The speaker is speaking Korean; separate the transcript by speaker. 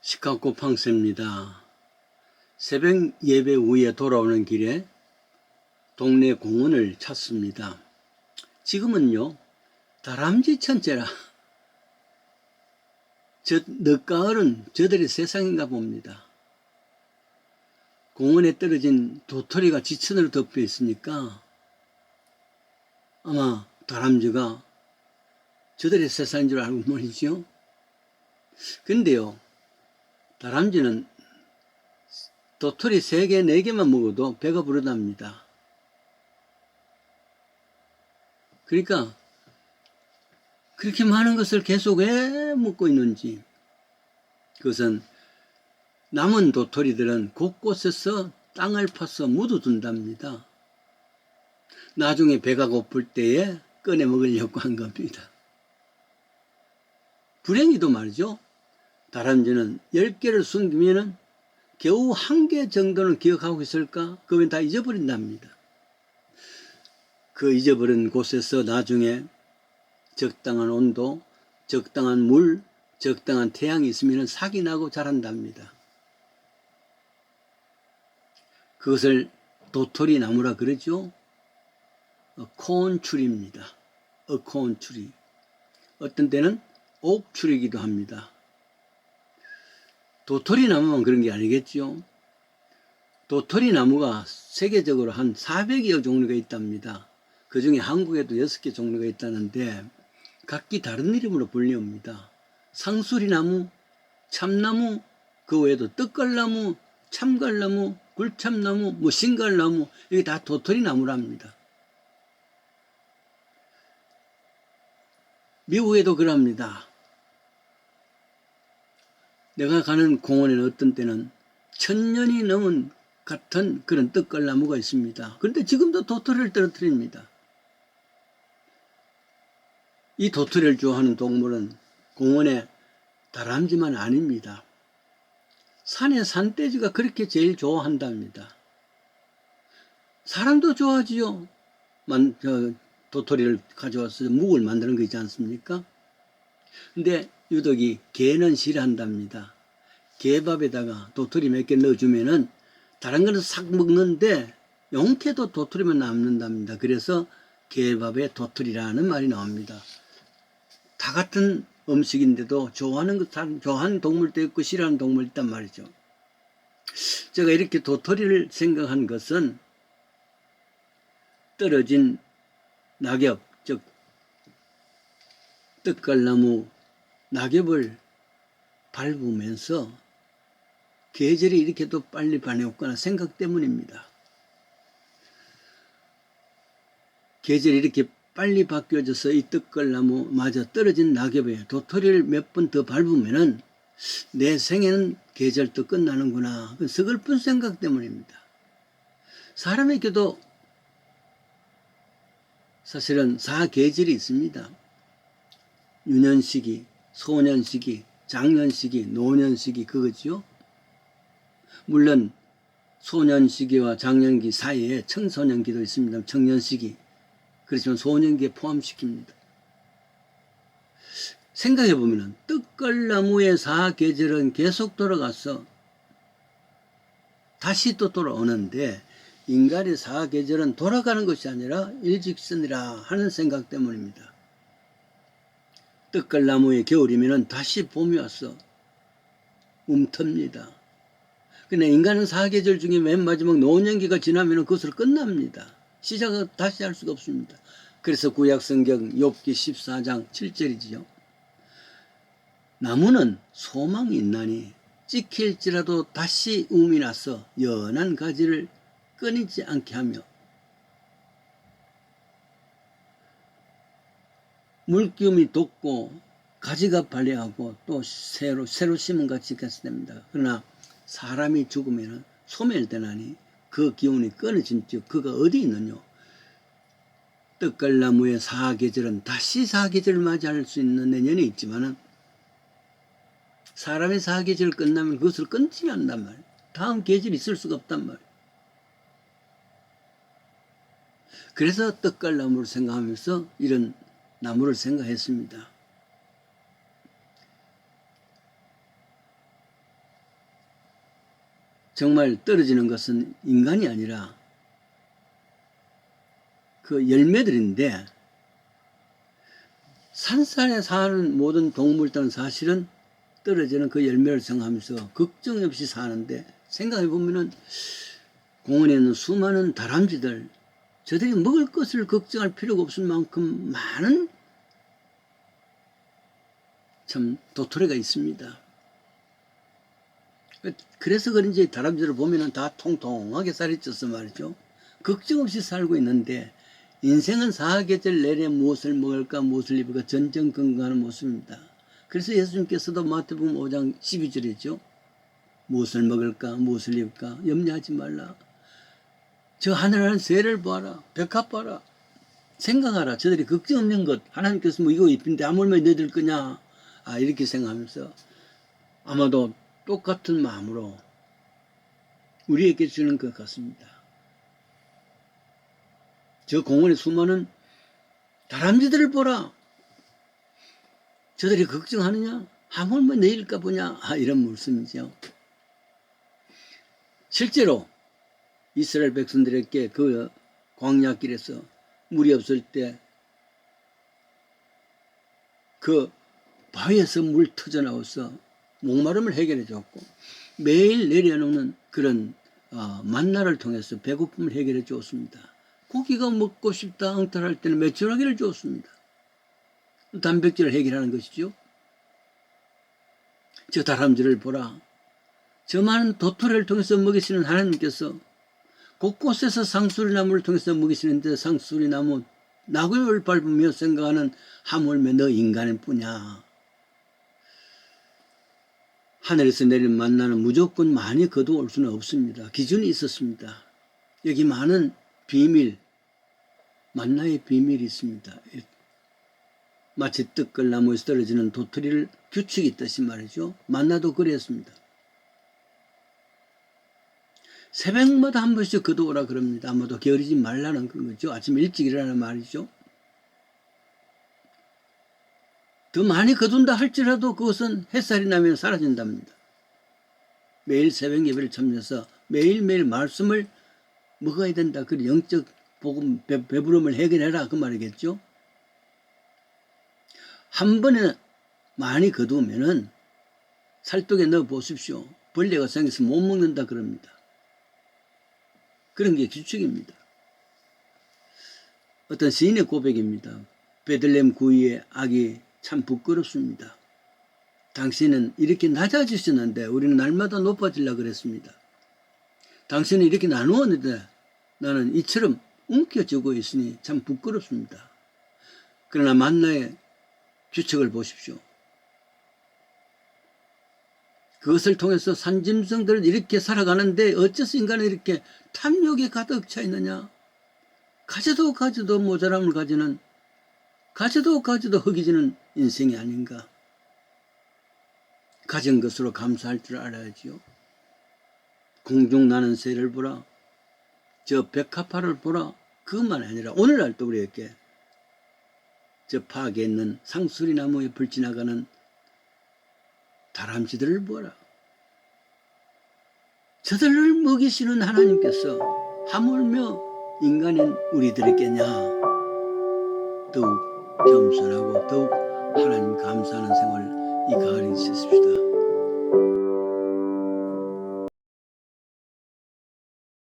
Speaker 1: 시카고 팡스입니다. 새벽 예배 후에 돌아오는 길에 동네 공원을 찾습니다. 지금은요, 다람쥐 천재라. 늦가을은 저들의 세상인가 봅니다. 공원에 떨어진 도토리가 지천으로 덮여 있으니까 아마 다람쥐가 저들의 세상인 줄 알고 말이죠. 근데요, 다람쥐는 도토리 3개, 4개만 먹어도 배가 부르답니다. 그러니까 그렇게 많은 것을 계속 왜 먹고 있는지, 그것은 남은 도토리들은 곳곳에서 땅을 파서 묻어둔답니다. 나중에 배가 고플 때에 꺼내 먹으려고 한 겁니다. 불행히도 말이죠, 다람쥐는 10개를 숨기면은 겨우 1개 정도는 기억하고 있을까? 그건 다 잊어버린답니다. 그 잊어버린 곳에서 나중에 적당한 온도, 적당한 물, 적당한 태양이 있으면 sak이 나고 자란답니다. 그것을 도토리 나무라 그러죠. 콘추리입니다. 콘추리. 어떤 때는 옥추리이기도 합니다. 도토리 나무만 그런 게 아니겠죠. 도토리 나무가 세계적으로 한 400여 종류가 있답니다. 그 중에 한국에도 6개 종류가 있다는데 각기 다른 이름으로 불립니다. 상수리나무, 참나무, 그 외에도 떡갈나무, 참갈나무, 굴참나무, 신갈나무, 이게 다 도토리 나무랍니다. 미국에도 그럽니다. 내가 가는 공원에는 어떤 때는 1000년이 넘은 같은 그런 떡갈나무가 있습니다. 그런데 지금도 도토리를 떨어뜨립니다. 이 도토리를 좋아하는 동물은 공원의 다람쥐만 아닙니다. 산의 산돼지가 그렇게 제일 좋아한답니다. 사람도 좋아하지요. 도토리를 가져와서 묵을 만드는 거 있지 않습니까? 근데 유독이 개는 싫어한답니다. 개밥에다가 도토리 몇 개 넣어주면은 다른 거는 싹 먹는데 용태도 도토리만 남는답니다. 그래서 개밥에 도토리라는 말이 나옵니다. 다 같은 음식인데도 좋아하는 동물도 있고 싫어하는 동물도 있단 말이죠. 제가 이렇게 도토리를 생각한 것은 떨어진 낙엽, 즉 떡갈나무 낙엽을 밟으면서 계절이 이렇게 또 빨리 변했구나 생각 때문입니다. 계절이 이렇게 빨리 바뀌어져서 이 떡갈나무 마저 떨어진 낙엽에 도토리를 몇 번 더 밟으면은 내 생에는 계절도 끝나는구나. 그 서글픈 생각 때문입니다. 사람에게도 사실은 4계절이 있습니다. 유년시기, 소년시기, 장년시기, 노년시기, 그거죠. 물론 소년시기와 장년기 사이에 청소년기도 있습니다. 청년시기. 그렇지만 소년기에 포함시킵니다. 생각해보면 떡갈나무의 4계절은 계속 돌아가서 다시 또 돌아오는데 인간의 4계절은 돌아가는 것이 아니라 일직선이라 하는 생각 때문입니다. 떡갈나무의 겨울이면 다시 봄이 와서 움텁니다. 근데 인간은 4계절 중에 맨 마지막 노년기가 지나면 그것으로 끝납니다. 시작을 다시 할 수가 없습니다. 그래서 구약성경 욥기 14장 7절이지요. 나무는 소망이 있나니 찍힐지라도 다시 움이 나서 연한 가지를 끊이지 않게 하며 물기움이 돋고 가지가 발려하고 또 새로 심은 같이 됩니다. 그러나 사람이 죽으면 소멸되나니 그 기운이 끊어진 즉 그가 어디 있느냐. 떡갈나무의 4계절은 다시 4계절을 맞이할 수 있는 내년이 있지만은 사람의 4계절 끝나면 그것을 끊지 않는단 말이에요. 다음 계절이 있을 수가 없단 말이에요. 그래서 떡갈나무를 생각하면서 이런 나무를 생각했습니다. 정말 떨어지는 것은 인간이 아니라 그 열매들인데, 산산에 사는 모든 동물들은 사실은 떨어지는 그 열매를 생각하면서 걱정 없이 사는데, 생각해 보면은 공원에 있는 수많은 다람쥐들, 저들이 먹을 것을 걱정할 필요가 없을 만큼 많은 참 도토리가 있습니다. 그래서 그런지 다람쥐를 보면은 다 통통하게 살이 쪄서 말이죠. 걱정 없이 살고 있는데, 인생은 사계절 내내 무엇을 먹을까 무엇을 입을까 전전긍긍하는 모습입니다. 그래서 예수님께서도 마태복음 5장 12절이죠. 무엇을 먹을까 무엇을 입을까 염려하지 말라. 저 하늘하는 새를 봐라. 백합 봐라. 생각하라. 저들이 걱정 없는 것. 하나님께서 뭐 이거 입힌데 아무얼마나 너희들 거냐. 이렇게 생각하면서 아마도 똑같은 마음으로 우리에게 주는 것 같습니다. 저 공원에 수많은 다람쥐들을 보라. 저들이 걱정하느냐? 하물며 내일까 보냐? 이런 말씀이죠. 실제로 이스라엘 백성들에게 그 광야길에서 물이 없을 때 그 바위에서 물 터져 나와서 목마름을 해결해 줬고, 매일 내려놓는 그런 만나를 통해서 배고픔을 해결해 주었습니다. 고기가 먹고 싶다 엉터할 때는 메추라기를 주었습니다. 단백질을 해결하는 것이죠. 저 다람쥐를 보라. 저 많은 도토리를 통해서 먹이시는 하나님께서 곳곳에서 상수리나무를 통해서 먹이시는데, 상수리나무 나귀를 밟으며 생각하는 하물며 너 인간일 뿐이야. 하늘에서 내린 만나는 무조건 많이 거두올 수는 없습니다. 기준이 있었습니다. 여기 많은 비밀, 만나의 비밀이 있습니다. 마치 뜨끌나무에서 떨어지는 도토리를 규칙이 있듯이 말이죠. 만나도 그랬습니다. 새벽마다 한 번씩 거두오라 그럽니다. 아마도 게으르지 말라는 그런 거죠. 아침 일찍 일어나는 말이죠. 더 많이 거둔다 할지라도 그것은 햇살이 나면 사라진답니다. 매일 새벽 예배를 참여해서 매일매일 말씀을 먹어야 된다. 그 영적 복음 배부름을 해결해라 그 말이겠죠. 한 번에 많이 거두면은 살독에 넣어 보십시오. 벌레가 생겨서 못 먹는다 그럽니다. 그런 게 규칙입니다. 어떤 시인의 고백입니다. 베들레헴 구이의 아기 참 부끄럽습니다. 당신은 이렇게 낮아지셨는데 우리는 날마다 높아지려고 그랬습니다. 당신은 이렇게 나누었는데 나는 이처럼 움켜쥐고 있으니 참 부끄럽습니다. 그러나 만나의 규칙을 보십시오. 그것을 통해서 산짐승들은 이렇게 살아가는데 어째서 인간은 이렇게 탐욕에 가득 차 있느냐? 가져도 모자람을 가지는, 가져도 허기지는 인생이 아닌가? 가진 것으로 감사할 줄 알아야지요. 공중 나는 새를 보라. 저 백합화를 보라. 그것만 아니라 오늘날도 우리에게 저 파악에 있는 상수리나무에 불지나가는 다람쥐들을 보라. 저들을 먹이시는 하나님께서 하물며 인간인 우리들에게냐? 더욱 겸손하고 더욱 하나님 감사하는 생활 이 가을에 있으십시다.